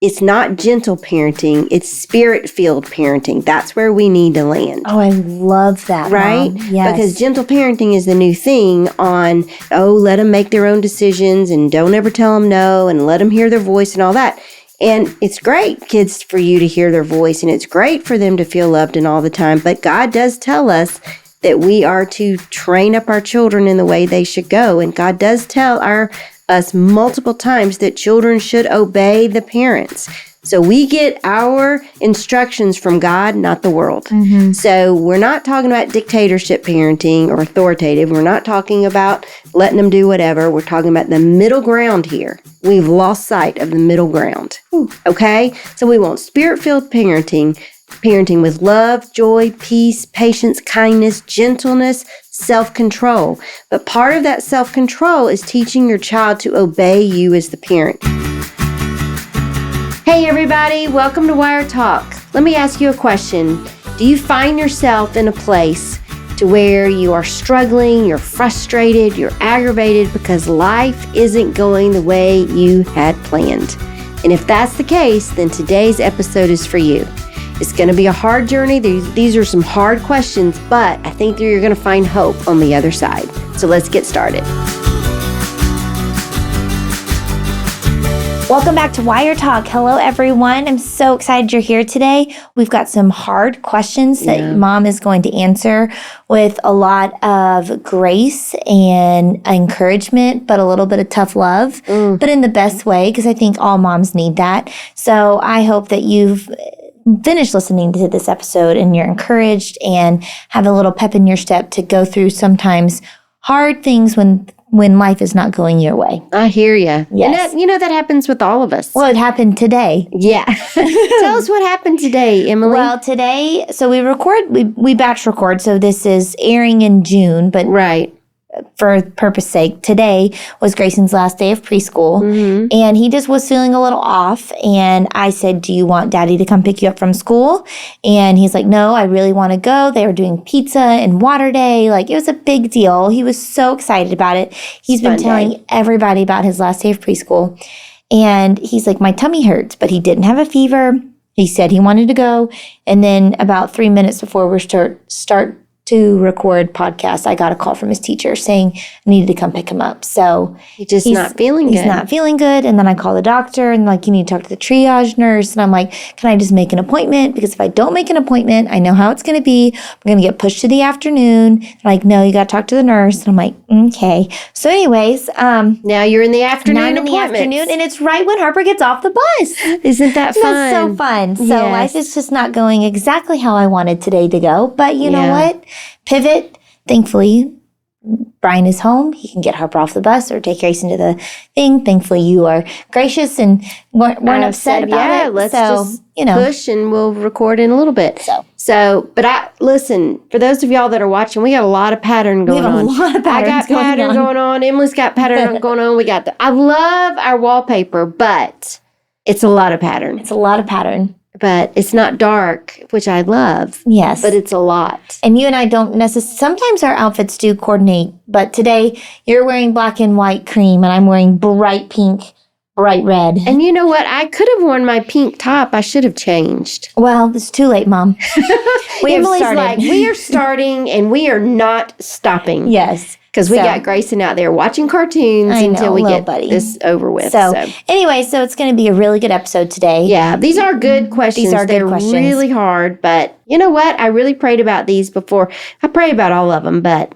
it's not gentle parenting, it's spirit-filled parenting. That's where we need to land. Oh, I love that, right? Mom. Yes. Because gentle parenting is the new thing on, let them make their own decisions and don't ever tell them no and let them hear their voice and all that. And it's great, kids, for you to hear their voice, and it's great for them to feel loved and all the time. But God does tell us that we are to train up our children in the way they should go. And God does tell us multiple times that children should obey the parents. So we get our instructions from God, not the world. Mm-hmm. So we're not talking about dictatorship parenting or authoritative. We're not talking about letting them do whatever. We're talking about the middle ground here. We've lost sight of the middle ground. Okay? So we want spirit-filled parenting with love, joy, peace, patience, kindness, gentleness, self-control. But part of that self-control is teaching your child to obey you as the parent. Hey everybody, welcome to Wire Talk. Let me ask you a question. Do you find yourself in a place to where you are struggling, you're frustrated, you're aggravated because life isn't going the way you had planned? And if that's the case, then today's episode is for you. It's going to be a hard journey. These are some hard questions, but I think that you're going to find hope on the other side. So let's get started. Welcome back to Wire Talk. Hello, everyone. I'm so excited you're here today. We've got some hard questions that Mom is going to answer with a lot of grace and encouragement, but a little bit of tough love, but in the best way, because I think all moms need that. So I hope that you've finished listening to this episode and you're encouraged and have a little pep in your step to go through sometimes hard things when life is not going your way. I hear you. Yes. And that happens with all of us. Well, it happened today. Yeah. Tell us what happened today, Emily. Well, today, so we batch record, so this is airing in June, but right. For purpose sake, today was Grayson's last day of preschool, and he just was feeling a little off, and I said, do you want Daddy to come pick you up from school? And he's like, no, I really want to go. They were doing pizza and water day. Like, it was a big deal. He was so excited about it. He's been telling everybody about his last day of preschool, and he's like, my tummy hurts, but he didn't have a fever. He said he wanted to go, and then about 3 minutes before we start to record podcast, I got a call from his teacher saying I needed to come pick him up. So he's not feeling good. He's not feeling good. And then I call the doctor and you need to talk to the triage nurse. And I'm like, can I just make an appointment? Because if I don't make an appointment, I know how it's going to be. I'm going to get pushed to the afternoon. They're like, no, you got to talk to the nurse. And I'm like, okay. So anyways, now you're in the afternoon. Now I'm in the afternoon, and it's right when Harper gets off the bus. Isn't that fun? That's so fun. So life is just not going exactly how I wanted today to go. But you know what? Pivot. Thankfully, Brian is home. He can get Harper off the bus or take Grayson to the thing. Thankfully, you are gracious and weren't upset about it. Let's just push and we'll record in a little bit. But listen, for those of y'all that are watching, we got a lot of pattern going on. I got pattern going on. Emily's got pattern going on. I love our wallpaper, but it's a lot of pattern. It's a lot of pattern. But it's not dark, which I love. Yes. But it's a lot. And you and I don't necessarily, sometimes our outfits do coordinate. But today, you're wearing black and white cream, and I'm wearing bright pink, bright red. And you know what? I could have worn my pink top. I should have changed. Well, it's too late, Mom. Emily's like, we are starting, and we are not stopping. Yes. Because we got Grayson out there watching cartoons until we get this over with. So anyway, so it's going to be a really good episode today. Yeah, these are good questions. They're really hard, but you know what? I really prayed about these before. I pray about all of them, but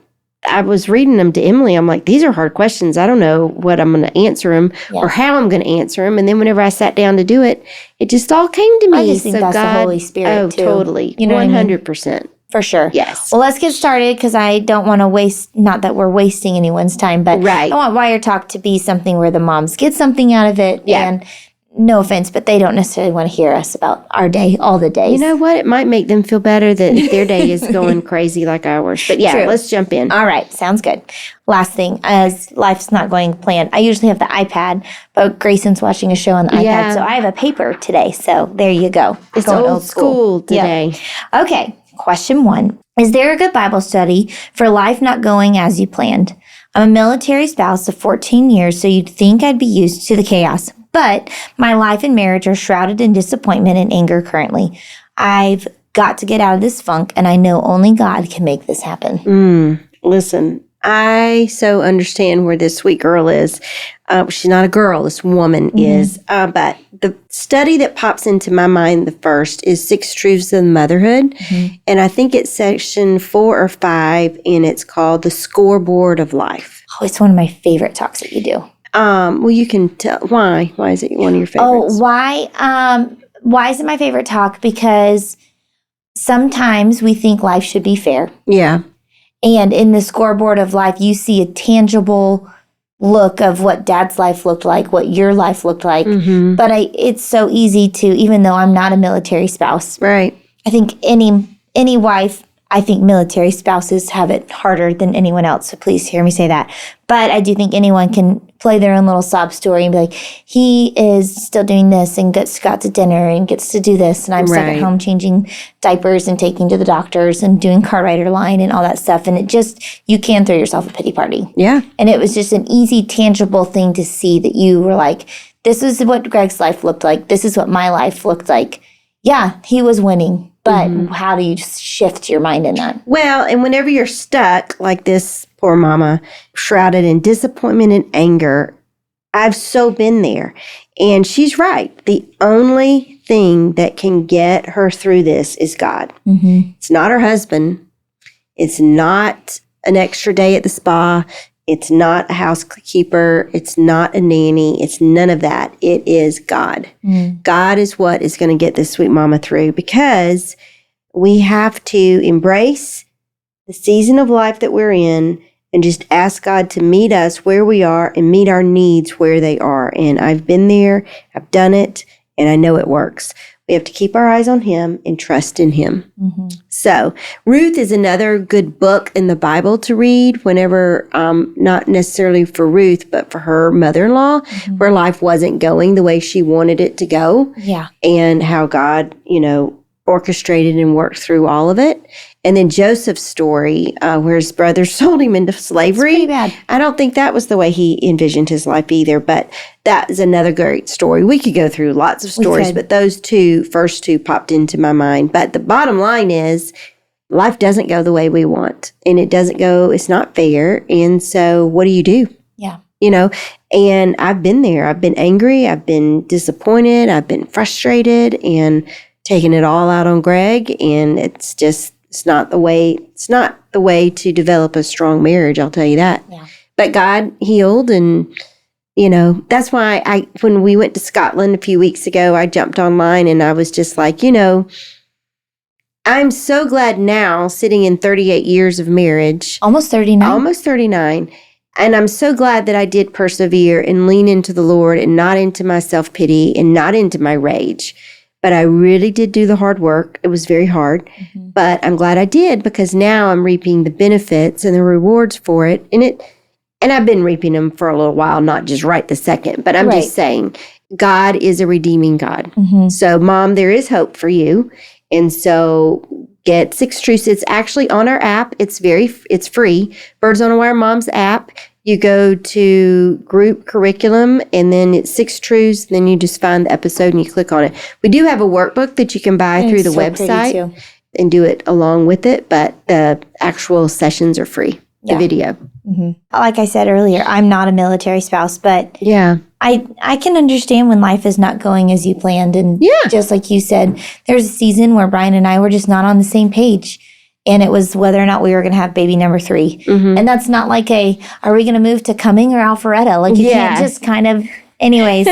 I was reading them to Emily. I'm like, these are hard questions. I don't know what I'm going to answer them or how I'm going to answer them. And then whenever I sat down to do it, it just all came to me. I just think that's the Holy Spirit, too. Totally. You know 100%. For sure. Yes. Well, let's get started because I don't want to waste, not that we're wasting anyone's time, but I want Wire Talk to be something where the moms get something out of it. Yeah. And no offense, but they don't necessarily want to hear us about our day all the days. You know what? It might make them feel better that their day is going crazy like ours. But let's jump in. All right. Sounds good. Last thing, as life's not going planned, I usually have the iPad, but Grayson's watching a show on the iPad, so I have a paper today. So there you go. It's old school today. Yeah. Okay. Question 1. Is there a good Bible study for life not going as you planned? I'm a military spouse of 14 years, so you'd think I'd be used to the chaos. But my life and marriage are shrouded in disappointment and anger currently. I've got to get out of this funk, and I know only God can make this happen. Listen, I so understand where this sweet girl is. She's not a girl, this woman is. But the study that pops into my mind the first is 6 Truths of Motherhood. And I think it's section 4 or 5, and it's called The Scoreboard of Life. Oh, it's one of my favorite talks that you do. Well, you can tell. Why? Why is it one of your favorites? Oh, why? Why is it my favorite talk? Because sometimes we think life should be fair. Yeah. And in the scoreboard of life, you see a tangible look of what Dad's life looked like, what your life looked like. But it's so easy to, even though I'm not a military spouse. Right. I think any wife, I think military spouses have it harder than anyone else. So please hear me say that. But I do think anyone can play their own little sob story and be like, he is still doing this and got to dinner and gets to do this. And I'm stuck at home changing diapers and taking to the doctors and doing car rider line and all that stuff. And it just, you can throw yourself a pity party. Yeah. And it was just an easy, tangible thing to see that you were like, this is what Greg's life looked like. This is what my life looked like. Yeah, he was winning. But how do you just shift your mind in that? Well, and whenever you're stuck like this poor mama, shrouded in disappointment and anger, I've so been there. And she's right. The only thing that can get her through this is God. It's not her husband. It's not an extra day at the spa. It's not a housekeeper. It's not a nanny. It's none of that. It is God. God is what is going to get this sweet mama through, because we have to embrace the season of life that we're in and just ask God to meet us where we are and meet our needs where they are. And I've been there, I've done it, and I know it works. We have to keep our eyes on Him and trust in Him. So Ruth is another good book in the Bible to read whenever, not necessarily for Ruth, but for her mother-in-law, where life wasn't going the way she wanted it to go. Yeah. And how God, orchestrated and worked through all of it. And then Joseph's story, where his brothers sold him into slavery. It's pretty bad. I don't think that was the way he envisioned his life either, but that is another great story. We could go through lots of stories, but those first two popped into my mind. But the bottom line is, life doesn't go the way we want, and it's not fair. And so what do? Yeah. And I've been there. I've been angry. I've been disappointed. I've been frustrated and taking it all out on Greg. And it's not the way to develop a strong marriage. I'll tell you that. Yeah. But God healed. And, that's why when we went to Scotland a few weeks ago, I jumped online and I was just like, I'm so glad now, sitting in 38 years of marriage. Almost 39. Almost 39. And I'm so glad that I did persevere and lean into the Lord and not into my self-pity and not into my rage. But I really did do the hard work. It was very hard. But I'm glad I did, because now I'm reaping the benefits and the rewards for it. And I've been reaping them for a little while, not just right this second. But I'm just saying, God is a redeeming God. So, Mom, there is hope for you. And so get 6 Truths. It's actually on our app. It's free. Birds on a Wire Mom's app. You go to group curriculum, and then it's 6 Truths. Then you just find the episode and you click on it. We do have a workbook that you can buy through the website and do it along with it. But the actual sessions are free. The video. Like I said earlier, I'm not a military spouse, but I can understand when life is not going as you planned. And just like you said, there's a season where Brian and I were just not on the same page. And it was whether or not we were going to have baby number 3. And that's not like are we going to move to Cumming or Alpharetta? Like you can't just kind of, anyways.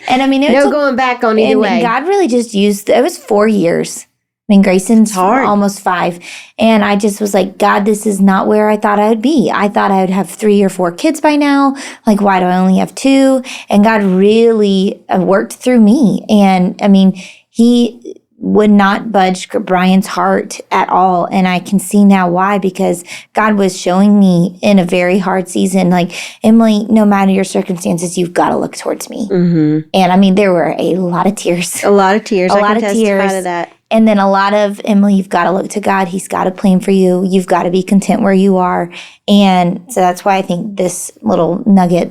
And I mean, no going back on either way. God really just it was 4 years. I mean, Grayson's almost 5. And I just was like, God, this is not where I thought I would be. I thought I would have 3 or 4 kids by now. Like, why do I only have 2? And God really worked through me. And I mean, He would not budge Brian's heart at all. And I can see now why, because God was showing me in a very hard season, like, Emily, no matter your circumstances, you've got to look towards me. And I mean, there were a lot of tears. A lot of tears. I can testify to that. And then a lot of, Emily, you've got to look to God. He's got a plan for you. You've got to be content where you are. And so that's why I think this little nugget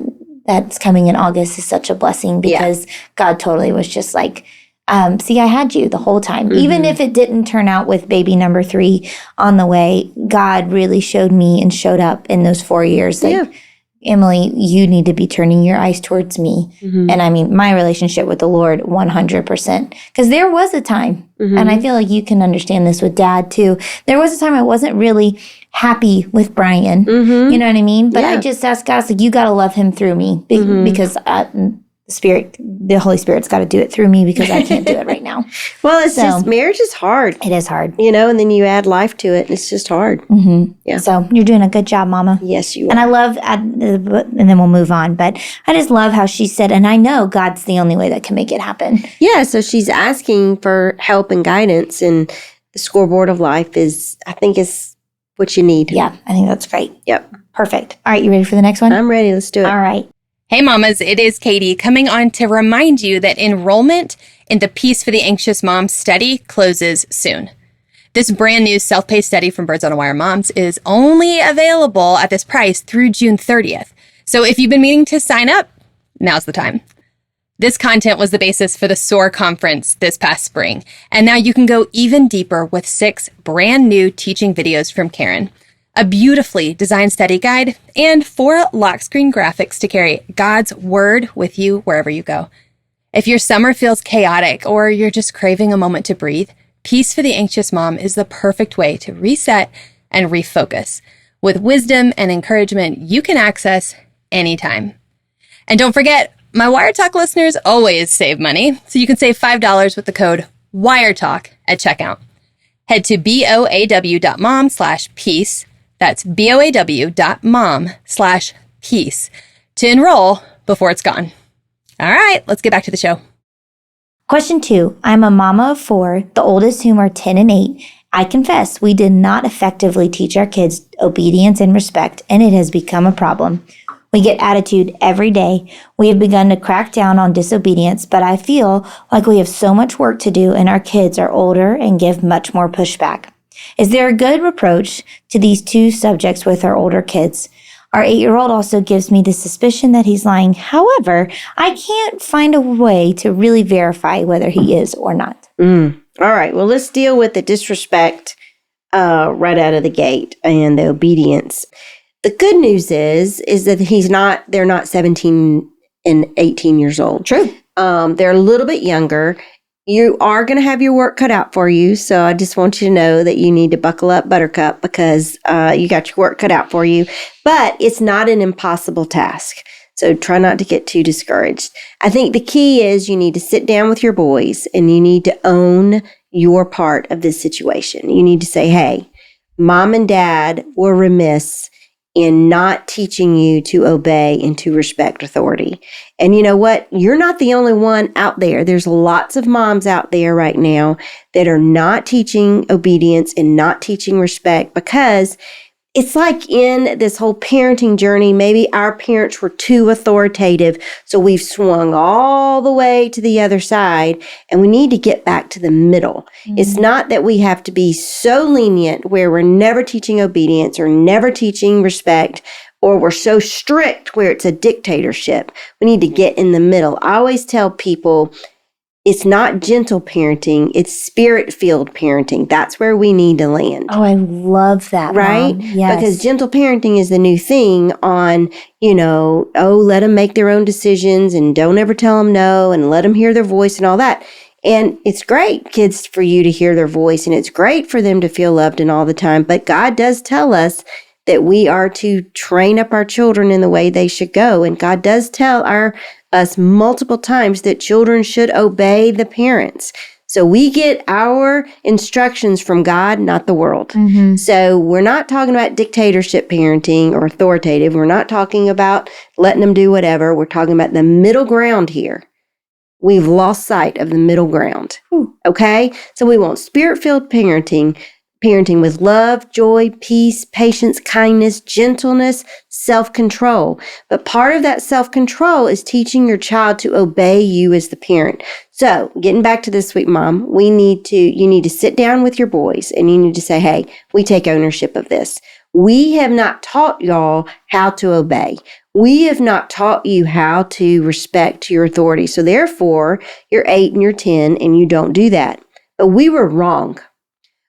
that's coming in August is such a blessing because God totally was just like, see, I had you the whole time. Even if it didn't turn out with baby number 3 on the way, God really showed me and showed up in those 4 years. Like, Emily, you need to be turning your eyes towards me. And I mean, my relationship with the Lord, 100%. Because there was a time, and I feel like you can understand this with Dad too. There was a time I wasn't really happy with Brian. You know what I mean? But I just asked God, I was like, you got to love him through me because the Holy Spirit's got to do it through me because I can't do it right now. Well, it's just, marriage is hard. It is hard. You know, and then you add life to it, and it's just hard. Yeah. So you're doing a good job, Mama. Yes, you are. And I love, and then we'll move on, but I just love how she said, and I know God's the only way that can make it happen. Yeah, so she's asking for help and guidance, and the scoreboard of life I think is what you need. Yeah, I think that's great. Yep. Perfect. All right, you ready for the next one? I'm ready. Let's do it. All right. Hey mamas, it is Katie coming on to remind you that enrollment in the Peace for the Anxious Mom study closes soon. This brand new self-paced study from Birds on a Wire Moms is only available at this price through June 30th. So if you've been meaning to sign up, now's the time. This content was the basis for the SOAR conference this past spring, and now you can go even deeper with 6 brand new teaching videos from Karen, a beautifully designed study guide, and 4 lock screen graphics to carry God's word with you wherever you go. If your summer feels chaotic or you're just craving a moment to breathe, Peace for the Anxious Mom is the perfect way to reset and refocus with wisdom and encouragement you can access anytime. And don't forget, my Wire Talk listeners always save money, so you can save $5 with the code WIRETALK at checkout. Head to boaw.mom/peace. That's boaw.mom/peace to enroll before it's gone. All right, let's get back to the show. Question 2. I'm a mama of 4, the oldest whom are 10 and 8. I confess we did not effectively teach our kids obedience and respect, and it has become a problem. We get attitude every day. We have begun to crack down on disobedience, but I feel like we have so much work to do, and our kids are older and give much more pushback. Is there a good approach to these 2 subjects with our older kids? Our 8-year-old also gives me the suspicion that he's lying. However, I can't find a way to really verify whether he is or not. All right. Well, let's deal with the disrespect right out of the gate and the obedience. The good news is that they're not 17 and 18 years old. True. They're a little bit younger. You are going to have your work cut out for you. So I just want you to know that you need to buckle up, Buttercup, because you got your work cut out for you. But it's not an impossible task. So try not to get too discouraged. I think the key is you need to sit down with your boys and you need to own your part of this situation. You need to say, hey, Mom and Dad were remiss in not teaching you to obey and to respect authority. And you know what? You're not the only one out there. There's lots of moms out there right now that are not teaching obedience and not teaching respect, because it's like in this whole parenting journey, maybe our parents were too authoritative, so we've swung all the way to the other side, and we need to get back to the middle. It's not that we have to be so lenient where we're never teaching obedience or never teaching respect, or we're so strict where it's a dictatorship. We need to get in the middle. I always tell people, it's not gentle parenting, it's spirit-filled parenting. That's where we need to land. Oh, I love that, right? Mom. Yes. Because gentle parenting is the new thing on, let them make their own decisions and don't ever tell them no and let them hear their voice and all that. And it's great, kids, for you to hear their voice, and it's great for them to feel loved and all the time. But God does tell us that we are to train up our children in the way they should go. And God does tell us multiple times that children should obey the parents. So we get our instructions from God, not the world. So we're not talking about dictatorship parenting or authoritative. We're not talking about letting them do whatever. We're talking about the middle ground here. We've lost sight of the middle ground. Okay? So we want spirit-filled parenting with love, joy, peace, patience, kindness, gentleness, self-control. But part of that self-control is teaching your child to obey you as the parent. So getting back to this, sweet mom, you need to sit down with your boys and you need to say, hey, we take ownership of this. We have not taught y'all how to obey. We have not taught you how to respect your authority. So therefore, you're 8 and you're 10 and you don't do that. But we were wrong.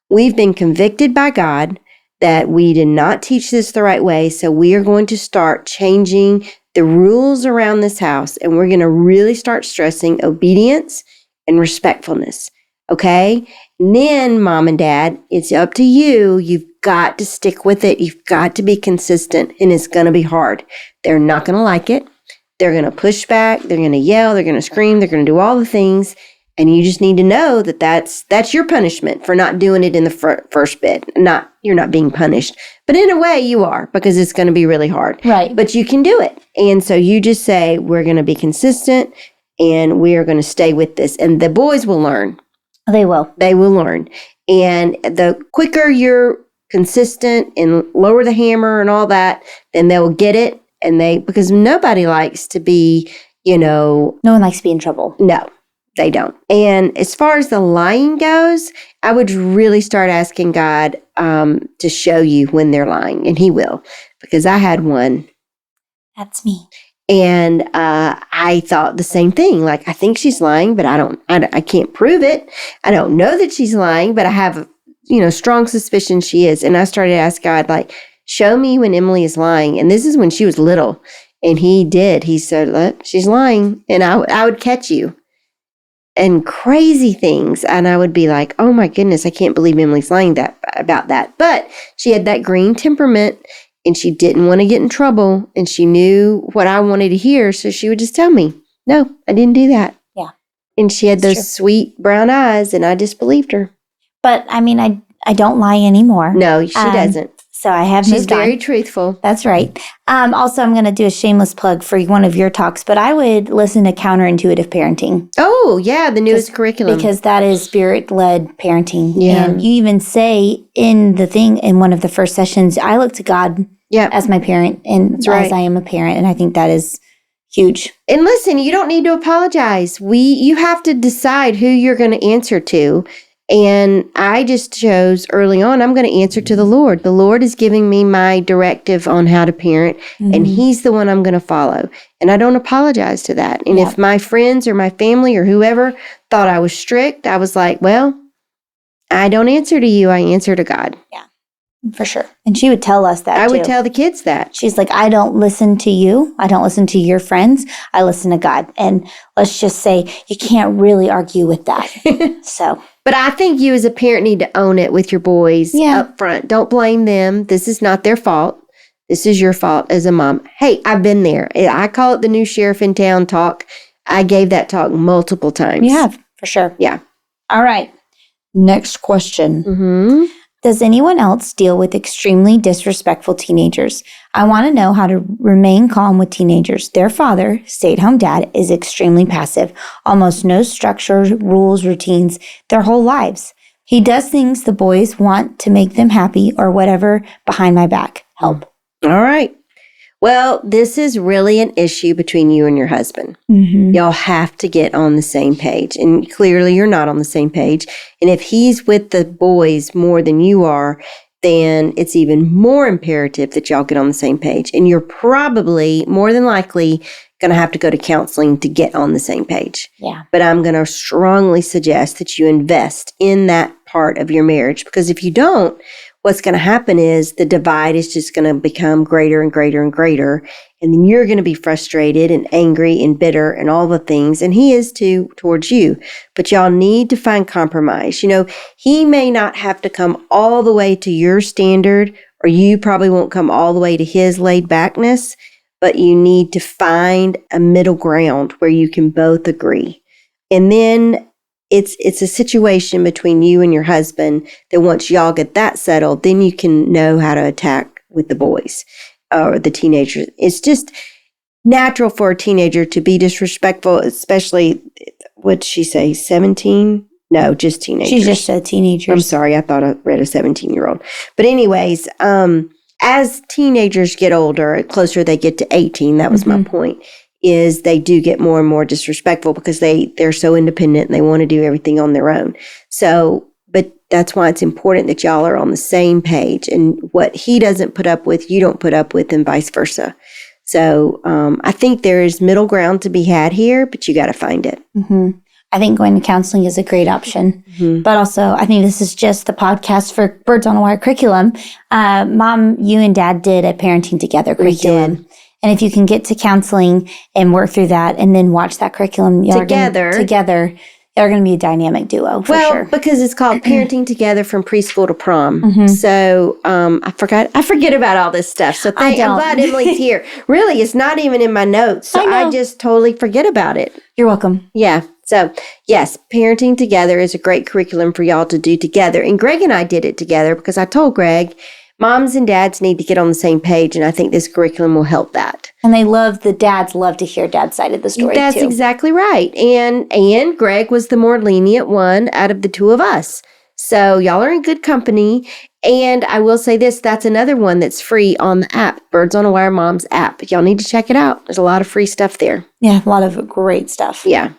We've been convicted by God that we did not teach this the right way. So we are going to start changing the rules around this house. And we're going to really start stressing obedience and respectfulness. Okay? And then, Mom and Dad, it's up to you. You've got to stick with it. You've got to be consistent, and it's going to be hard. They're not going to like it. They're going to push back. They're going to yell. They're going to scream. They're going to do all the things. And you just need to know that that's your punishment for not doing it in the first bit. You're not being punished. But in a way, you are, because it's going to be really hard. Right. But you can do it. And so you just say, we're going to be consistent, and we are going to stay with this. And the boys will learn. They will. They will learn. And the quicker you're consistent and lower the hammer and all that, then they'll get it. And because nobody likes to be, No one likes to be in trouble. No, they don't. And as far as the lying goes, I would really start asking God to show you when they're lying. And He will. Because I had one. That's me. And I thought the same thing. Like, I think she's lying, but I can't prove it. I don't know that she's lying, but I have, strong suspicion she is. And I started to ask God, like, show me when Emily is lying. And this is when she was little. And He did. He said, look, she's lying. And I would catch you. And crazy things. And I would be like, oh my goodness, I can't believe Emily's lying about that. But she had that green temperament. And she didn't want to get in trouble, and she knew what I wanted to hear, so she would just tell me, no, I didn't do that. Yeah. And she had those sweet brown eyes, and I just believed her. But, I don't lie anymore. No, she doesn't. So I have She's moved on. very truthful. That's right. Also, I'm going to do a shameless plug for one of your talks, but I would listen to Counterintuitive Parenting. Oh, yeah, the newest curriculum. Because that is spirit-led parenting. Yeah. And you even say in one of the first sessions, I look to God as my parent and That's right. as I am a parent. And I think that is huge. And listen, you don't need to apologize. You have to decide who you're going to answer to. And I just chose early on, I'm going to answer to the Lord. The Lord is giving me my directive on how to parent, and He's the one I'm going to follow. And I don't apologize to that. And if my friends or my family or whoever thought I was strict, I was like, well, I don't answer to you. I answer to God. Yeah, for sure. And she would tell us that I too. would tell the kids that. She's like, I don't listen to you. I don't listen to your friends. I listen to God. And let's just say you can't really argue with that. So... But I think you as a parent need to own it with your boys up front. Don't blame them. This is not their fault. This is your fault as a mom. Hey, I've been there. I call it the new sheriff in town talk. I gave that talk multiple times. You have, for sure. Yeah. All right. Next question. Mm-hmm. Does anyone else deal with extremely disrespectful teenagers? I want to know how to remain calm with teenagers. Their father, stay-at-home dad, is extremely passive. Almost no structure, rules, routines, their whole lives. He does things the boys want to make them happy or whatever behind my back. Help. All right. Well, this is really an issue between you and your husband. Mm-hmm. Y'all have to get on the same page. And clearly you're not on the same page. And if he's with the boys more than you are, then it's even more imperative that y'all get on the same page. And you're probably, more than likely, going to have to go to counseling to get on the same page. Yeah. But I'm going to strongly suggest that you invest in that part of your marriage, because if you don't, what's going to happen is the divide is just going to become greater and greater and greater. And then you're going to be frustrated and angry and bitter and all the things. And he is too towards you. But y'all need to find compromise. He may not have to come all the way to your standard, or you probably won't come all the way to his laid backness. But you need to find a middle ground where you can both agree. And then it's a situation between you and your husband that once y'all get that settled, then you can know how to attack with the boys or the teenagers. It's just natural for a teenager to be disrespectful, especially, what'd she say, 17? No, just teenagers. She just said teenagers. I'm sorry, I thought I read a 17-year-old. But anyways, as teenagers get older, closer they get to 18, that was my point, is they do get more and more disrespectful because they're so independent and they want to do everything on their own. So, but that's why it's important that y'all are on the same page, and what he doesn't put up with, you don't put up with, and vice versa. So I think there is middle ground to be had here, but you got to find it. Mm-hmm. I think going to counseling is a great option. Mm-hmm. But also, I think this is just the podcast for Birds on a Wire curriculum. Mom, you and Dad did a Parenting Together curriculum. did. And if you can get to counseling and work through that and then watch that curriculum Together. They're going to be a dynamic duo for sure. Because it's called Parenting Together from Preschool to Prom. So I forget about all this stuff. So I'm glad Emily's here. Really, it's not even in my notes. So I just totally forget about it. You're welcome. Yeah. So yes, Parenting Together is a great curriculum for y'all to do together. And Greg and I did it together because I told Greg, moms and dads need to get on the same page, and I think this curriculum will help that. And the dads love to hear dad's side of the story, That's too. exactly right. And Greg was the more lenient one out of the two of us. So y'all are in good company. And I will say this, that's another one that's free on the app, Birds on a Wire Moms app. Y'all need to check it out. There's a lot of free stuff there. Yeah, a lot of great stuff. Yeah.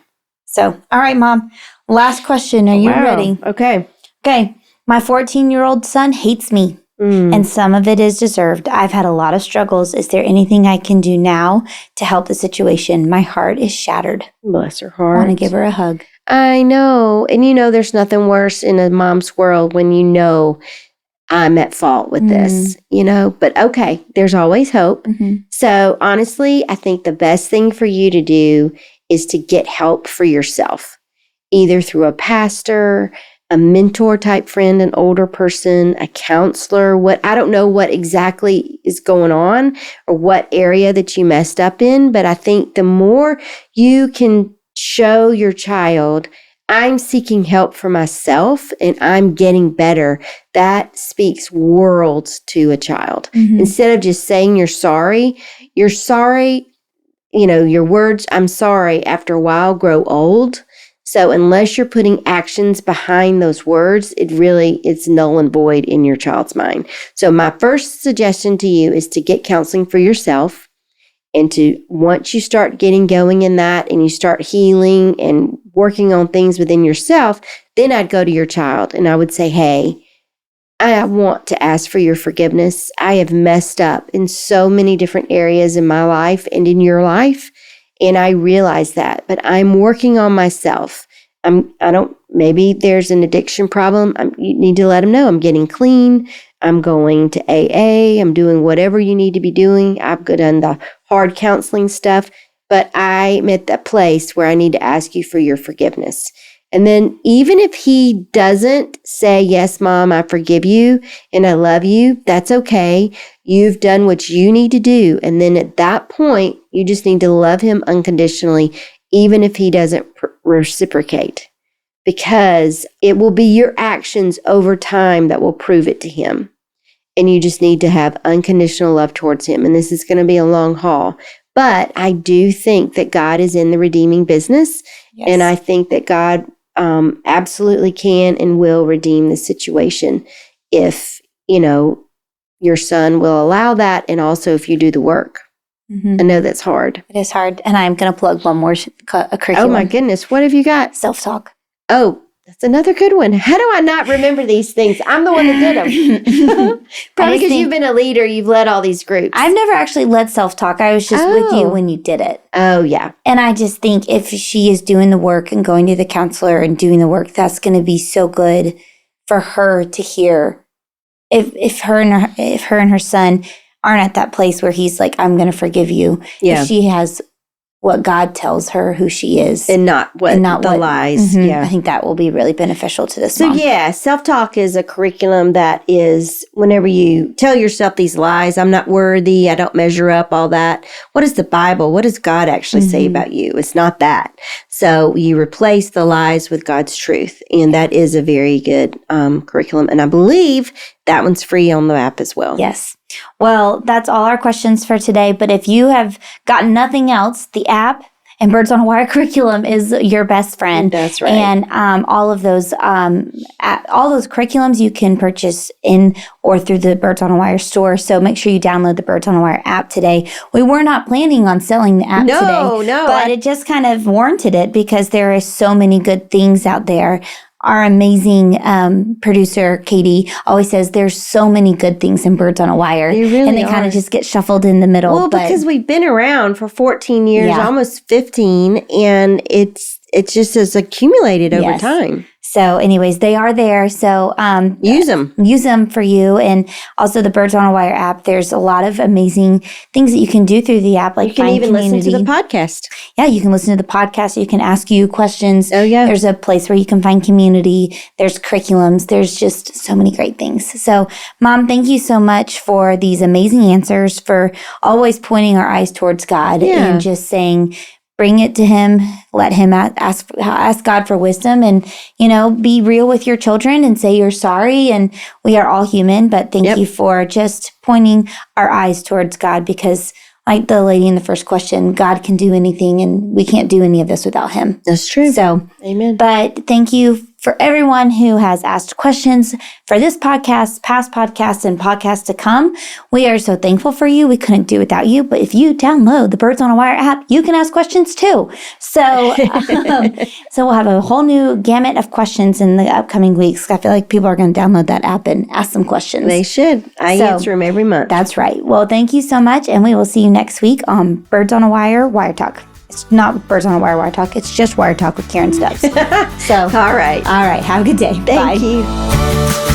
So, all right, Mom. Last question. Are you ready? Okay. Okay. My 14-year-old son hates me. And some of it is deserved. I've had a lot of struggles. Is there anything I can do now to help the situation? My heart is shattered. Bless her heart. I want to give her a hug. I know. And there's nothing worse in a mom's world when I'm at fault with this, But okay, there's always hope. So honestly, I think the best thing for you to do is to get help for yourself, either through a pastor, a mentor type friend, an older person, a counselor, I don't know what exactly is going on or what area that you messed up in, but I think the more you can show your child, I'm seeking help for myself and I'm getting better, that speaks worlds to a child. Instead of just saying you're sorry, your words, I'm sorry, after a while grow old. So unless you're putting actions behind those words, it's null and void in your child's mind. So my first suggestion to you is to get counseling for yourself. And once you start getting going in that and you start healing and working on things within yourself, then I'd go to your child and I would say, hey, I want to ask for your forgiveness. I have messed up in so many different areas in my life and in your life. And I realize that, but I'm working on myself. Maybe there's an addiction problem. You need to let them know I'm getting clean. I'm going to AA. I'm doing whatever you need to be doing. I've done the hard counseling stuff, but I'm at that place where I need to ask you for your forgiveness. And then even if he doesn't say, yes, Mom, I forgive you and I love you, that's okay. You've done what you need to do. And then at that point, you just need to love him unconditionally, even if he doesn't reciprocate, because it will be your actions over time that will prove it to him. And you just need to have unconditional love towards him. And this is going to be a long haul. But I do think that God is in the redeeming business. Yes. And I think that God absolutely can and will redeem the situation if, your son will allow that. And also if you do the work. I know that's hard. It is hard. And I'm going to plug one more curriculum. Oh my goodness. What have you got? Self-talk. Oh, that's another good one. How do I not remember these things? I'm the one that did them. Probably because you've been a leader. You've led all these groups. I've never actually led self-talk. I was just with you when you did it. Oh, yeah. And I just think if she is doing the work and going to the counselor and doing the work, that's going to be so good for her to hear. If her and her son aren't at that place where he's like, I'm going to forgive you. Yeah. If she has what God tells her who she is. And not what the lies. Mm-hmm, yeah. I think that will be really beneficial to this mom. So self-talk is a curriculum that is whenever you tell yourself these lies, I'm not worthy, I don't measure up, all that. What is the Bible? What does God actually say about you? It's not that. So you replace the lies with God's truth. And that is a very good curriculum. And I believe that one's free on the app as well. Yes. Well, that's all our questions for today. But if you have gotten nothing else, the app and Birds on a Wire curriculum is your best friend. That's right. And all those curriculums you can purchase in or through the Birds on a Wire store. So make sure you download the Birds on a Wire app today. We were not planning on selling the app today. No. But it just kind of warranted it because there is so many good things out there our amazing producer, Katie, always says there's so many good things in Birds on a Wire. They really and they kind are. of just get shuffled in the middle. Well, because we've been around for 14 years, Yeah. almost 15, and it's just as accumulated over Yes. time. So anyways, they are there. So Use them. use them for you. And also the Birds on a Wire app, there's a lot of amazing things that you can do through the app, like You can find even community. listen to the podcast. Yeah, you can listen to the podcast. You can ask you questions. Oh, yeah. There's a place where you can find community. There's curriculums. There's just so many great things. So, Mom, thank you so much for these amazing answers, for always pointing our eyes towards God Yeah. and just saying, bring it to Him. Let Him ask God for wisdom, and, be real with your children and say you're sorry. And we are all human, but thank Yep. you for just pointing our eyes towards God, because like the lady in the first question, God can do anything, and we can't do any of this without Him. That's true. So, Amen. but thank you for everyone who has asked questions for this podcast, past podcasts, and podcasts to come. We are so thankful for you. We couldn't do without you. But if you download the Birds on a Wire app, you can ask questions too. So, so we'll have a whole new gamut of questions in the upcoming weeks. I feel like people are going to download that app and ask some questions. They should. I So- answer them every month. That's right. Well, thank you so much. And we will see you next week on Birds on a Wire, Wire Talk. It's not Birds on a Wire, Wire Talk. It's just Wire Talk with Karen Stubbs. So, All right. all right. Have a good day. Thank you.